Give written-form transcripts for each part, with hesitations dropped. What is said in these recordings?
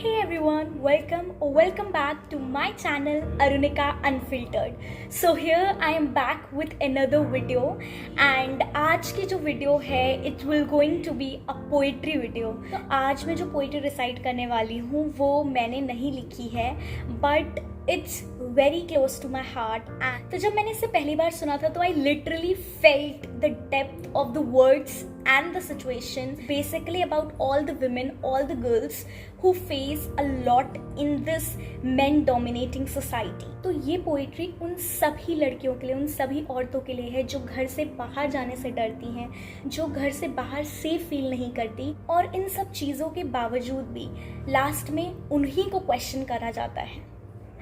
Hey everyone, welcome back to my channel Arunika Unfiltered. So here I am back with another video and आज की जो video है it will going to be a poetry video. तो आज मैं जो poetry recite करने वाली हूँ वो मैंने नहीं लिखी है but it's very close to my heart. तो जब मैंने इसे पहली बार सुना था तो I literally felt the depth of the words and the situation, basically about all the women, all the girls who face a lot in this men dominating society. तो ये पोइट्री उन सभी लड़कियों के लिए, उन सभी औरतों के लिए है जो घर से बाहर जाने से डरती हैं, जो घर से बाहर सेफ फील नहीं करती और इन सब चीज़ों के बावजूद भी लास्ट में उन्हीं को क्वेश्चन करा जाता है.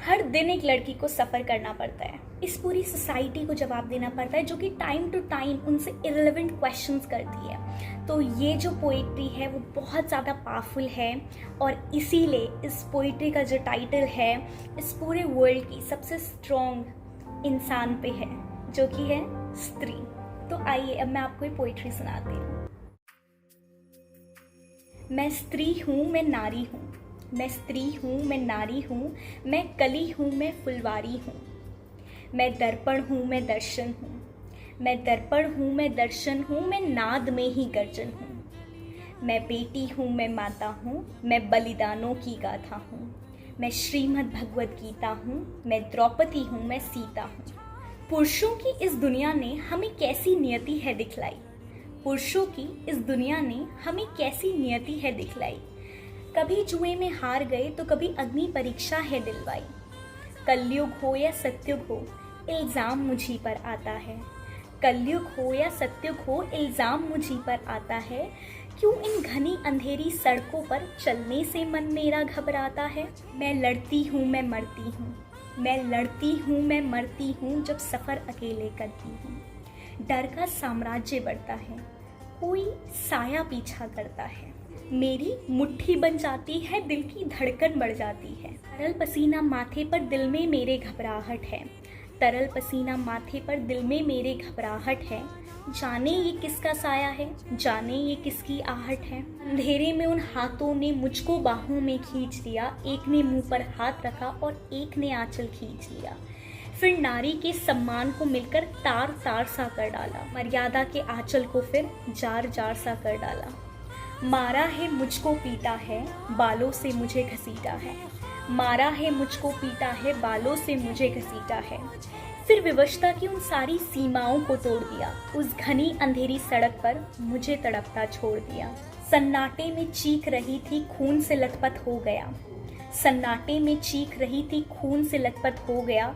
हर दिन एक लड़की को सफ़र करना पड़ता है, इस पूरी सोसाइटी को जवाब देना पड़ता है जो कि टाइम टू टाइम उनसे इरेलेवेंट क्वेश्चंस करती है. तो ये जो पोइट्री है वो बहुत ज़्यादा पावरफुल है और इसीलिए इस पोइट्री का जो टाइटल है इस पूरे वर्ल्ड की सबसे स्ट्रॉन्ग इंसान पे है जो कि है स्त्री. तो आइए अब मैं आपको ये पोइट्री सुनाती हूँ. मैं स्त्री हूँ, मैं नारी हूँ, मैं स्त्री हूँ, मैं नारी हूँ, मैं कली हूँ, मैं फुलवारी हूँ, मैं दर्पण हूँ, मैं दर्शन हूँ, मैं दर्पण हूँ, मैं दर्शन हूँ, मैं नाद में ही गर्जन हूँ, मैं बेटी हूँ, मैं माता हूँ, मैं बलिदानों की गाथा हूँ, मैं श्रीमद् भगवद गीता हूँ, मैं द्रौपदी हूँ, मैं सीता हूँ. पुरुषों की इस दुनिया ने हमें कैसी नियति है दिखलाई, पुरुषों की इस दुनिया ने हमें कैसी नियति है दिखलाई. कभी जुए में हार गए तो कभी अग्नि परीक्षा है दिलवाई. कलयुग हो या सत्युग हो इल्ज़ाम मुझी पर आता है, कलयुग हो या सत्युग हो इल्ज़ाम मुझी पर आता है. क्यों इन घनी अंधेरी सड़कों पर चलने से मन मेरा घबराता है. मैं लड़ती हूँ, मैं मरती हूँ, मैं लड़ती हूँ, मैं मरती हूँ जब सफ़र अकेले करती हूँ. डर का साम्राज्य बढ़ता है, कोई साया पीछा करता है, मेरी मुट्ठी बन जाती है, दिल की धड़कन बढ़ जाती है. तरल पसीना माथे पर दिल में मेरे घबराहट है, तरल पसीना माथे पर दिल में मेरे घबराहट है. जाने ये किसका साया है, जाने ये किसकी आहट है. अंधेरे में उन हाथों ने मुझको बाहों में खींच लिया, एक ने मुंह पर हाथ रखा और एक ने आंचल खींच लिया. फिर नारी के सम्मान को मिलकर तार तार सा कर डाला, मर्यादा के आंचल को फिर जार जार सा कर डाला. मारा है मुझको पीटा है, बालों से मुझे घसीटा है, मारा है मुझको पीटा है, बालों से मुझे घसीटा है. फिर विवशता की उन सारी सीमाओं को तोड़ दिया, उस घनी अंधेरी सड़क पर मुझे तड़पता छोड़ दिया. सन्नाटे में चीख रही थी, खून से लथपथ हो गया, सन्नाटे में चीख रही थी, खून से लथपथ हो गया.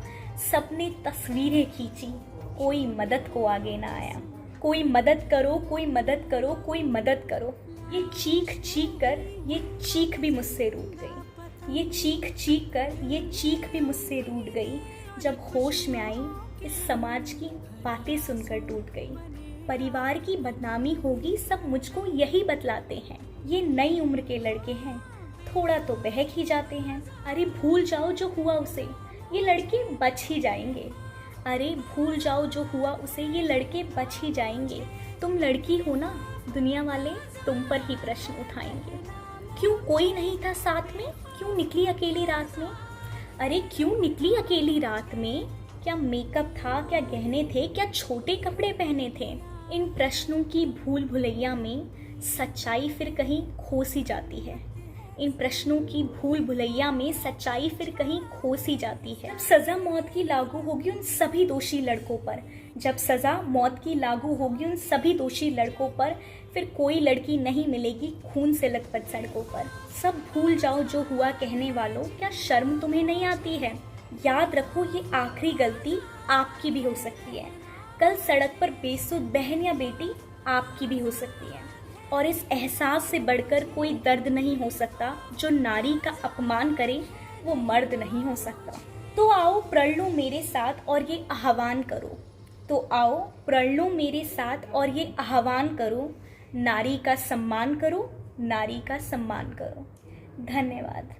सबने तस्वीरें खींची, कोई मदद को आगे ना आया. कोई मदद करो, कोई मदद करो, कोई मदद करो. ये चीख चीख कर ये चीख भी मुझसे रूठ गई, ये चीख चीख कर ये चीख भी मुझसे रूठ गई. जब होश में आई इस समाज की बातें सुनकर टूट गई. परिवार की बदनामी होगी सब मुझको यही बतलाते हैं, ये नई उम्र के लड़के हैं, थोड़ा तो बहक ही जाते हैं. अरे भूल जाओ जो हुआ उसे, ये लड़के बच ही जाएंगे. अरे भूल जाओ जो हुआ उसे, ये लड़के बच ही जाएंगे. तुम लड़की हो ना, दुनिया वाले तुम पर ही प्रश्न उठाएंगे. क्यों कोई नहीं था साथ में, क्यों निकली अकेली रात में. अरे क्यों निकली अकेली रात में. क्या मेकअप था, क्या गहने थे, क्या छोटे कपड़े पहने थे. इन प्रश्नों की भूल भुलैया में सच्चाई फिर कहीं खो सी जाती है. इन प्रश्नों की भूल भुलैया में सच्चाई फिर कहीं खो सी जाती है. सज़ा मौत की लागू होगी उन सभी दोषी लड़कों पर, जब सज़ा मौत की लागू होगी उन सभी दोषी लड़कों पर, फिर कोई लड़की नहीं मिलेगी खून से लथपथ सड़कों पर. सब भूल जाओ जो हुआ कहने वालों, क्या शर्म तुम्हें नहीं आती है. याद रखो ये आखिरी गलती आपकी भी हो सकती है. कल सड़क पर बेसुध बहन या बेटी आपकी भी हो सकती है. और इस एहसास से बढ़कर कोई दर्द नहीं हो सकता, जो नारी का अपमान करे वो मर्द नहीं हो सकता. तो आओ प्रण लो मेरे साथ और ये आह्वान करो, तो आओ प्रण लो मेरे साथ और ये आह्वान करो. नारी का सम्मान करो, नारी का सम्मान करो. धन्यवाद.